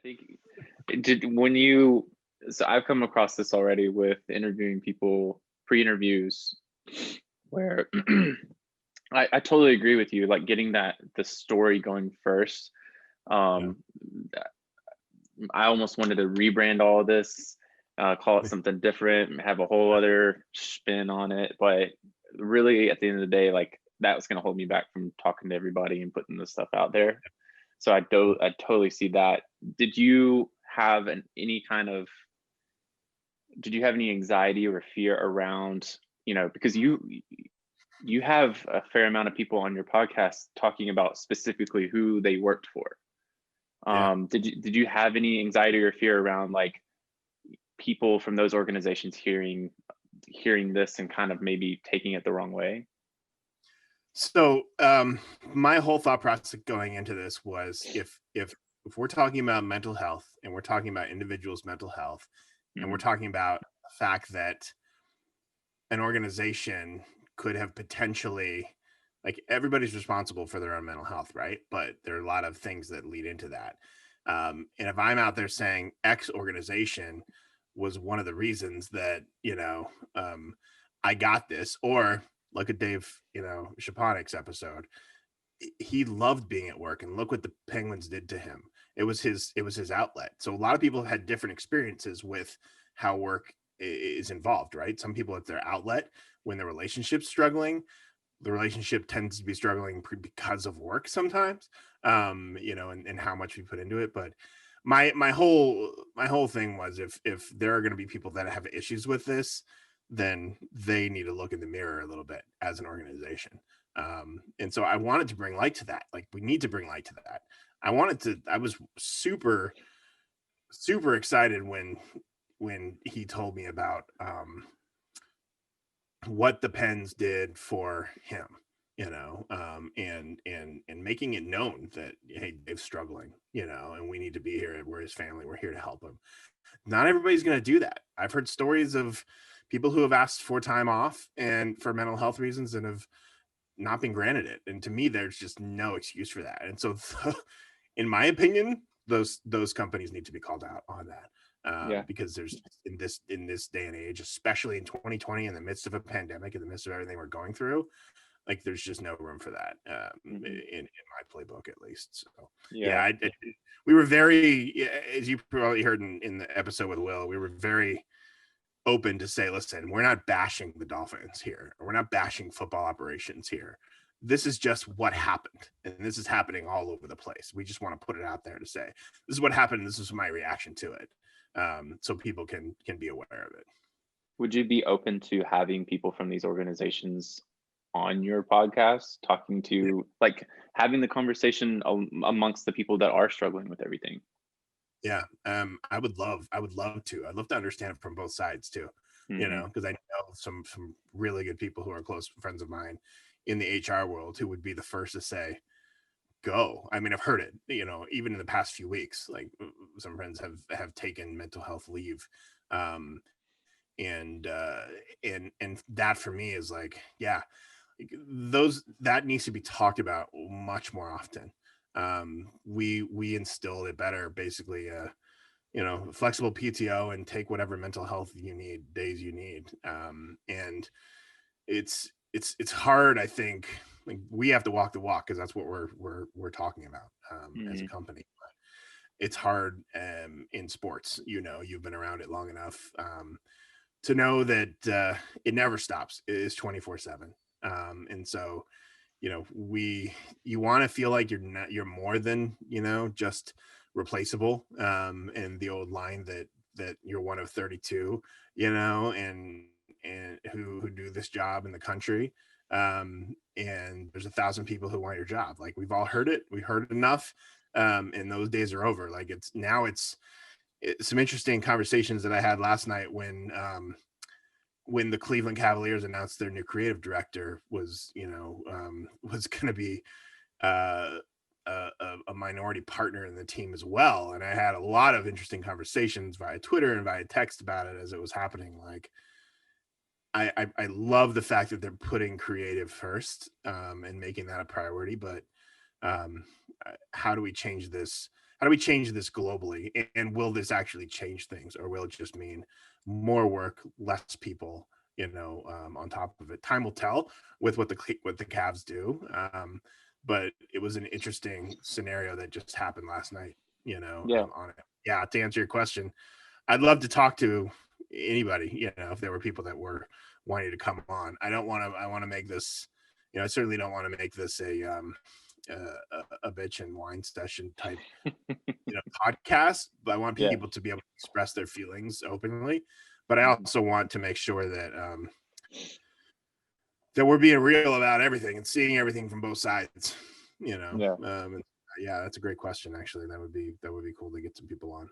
think did when you so I've come across this already with interviewing people pre-interviews where I totally agree with you, like getting the story going first. Yeah. Um, I almost wanted to rebrand all of this, call it something different, have a whole other spin on it. But really, at the end of the day, like that was going to hold me back from talking to everybody and putting this stuff out there. So I totally see that. Did you have any kind of did you have any anxiety or fear around, because you have a fair amount of people on your podcast talking about specifically who they worked for. Yeah. Did you have any anxiety or fear around like people from those organizations hearing this and kind of maybe taking it the wrong way? So my whole thought process going into this was if we're talking about mental health and we're talking about individuals' mental health and we're Mhm. talking about the fact that an organization could have potentially, like, everybody's responsible for their own mental health, right? But there are a lot of things that lead into that. And if I'm out there saying X organization was one of the reasons that, I got this, or look at Dave, Shaponik's episode. He loved being at work, and look what the Penguins did to him. It was his outlet. So a lot of people have had different experiences with how work is involved, right? Some people, it's their outlet. When the relationship's struggling, the relationship tends to be struggling because of work sometimes, and how much we put into it. But my whole thing was, if there are going to be people that have issues with this, then they need to look in the mirror a little bit as an organization. And so I wanted to bring light to that. Like, we need to bring light to that. I was super, super excited when he told me about what the Pens did for him, and making it known that, hey, Dave's struggling, and we need to be here. We're his family. We're here to help him. Not everybody's going to do that. I've heard stories of people who have asked for time off and for mental health reasons and have not been granted it. And to me, there's just no excuse for that. And so, in my opinion, those companies need to be called out on that. Yeah. Because there's, in this day and age, especially in 2020, in the midst of a pandemic, in the midst of everything we're going through, like, there's just no room for that, Mhm. in my playbook, at least. So Yeah. yeah, we were very, as you probably heard in the episode with Will, we were very open to say, listen, we're not bashing the Dolphins here, or we're not bashing football operations here. This is just what happened, and this is happening all over the place. We just want to put it out there to say, this is what happened. This is my reaction to it, so people can be aware of it. Would you be open to having people from these organizations on your podcast, talking to like having the conversation amongst the people that are struggling with everything? Yeah, I would love to. I'd love to understand it from both sides too, Hmm. because I know some really good people who are close friends of mine in the HR world who would be the first to say, go. I mean, I've heard it, even in the past few weeks, like, some friends have taken mental health leave. Um, and that for me is like, yeah, those that needs to be talked about much more often. We instilled it better, basically, flexible PTO, and take whatever mental health days you need. And it's hard, I think. Like, we have to walk the walk, because that's what we're talking about, as a Hmm. company. It's hard, in sports. You've been around it long enough, to know that, it never stops. It is 24/7. And so, you want to feel like you're more than, just replaceable. And the old line that you're one of 32, and who do this job in the country. And there's 1,000 people who want your job. Like, we've all heard it. We heard it enough. And those days are over. Like, it's some interesting conversations that I had last night when the Cleveland Cavaliers announced their new creative director was going to be, uh, a minority partner in the team as well. And I had a lot of interesting conversations via Twitter and via text about it as it was happening. Like, I love the fact that they're putting creative first, and making that a priority. But, um, how do we change this? how do we change this globally? And will this actually change things, or will it just mean more work, less people, on top of it? Time will tell with what the Cavs do. But it was an interesting scenario that just happened last night, Yeah. on it. Yeah, to answer your question, I'd love to talk to anybody, if there were people that were wanting to come on. I want to make this, I certainly don't want to make this a bitch and wine session type, podcast, but I want Yeah. people to be able to express their feelings openly. But I also want to make sure that that we're being real about everything and seeing everything from both sides. Yeah. Yeah, that's a great question. Actually, that would be cool to get some people on.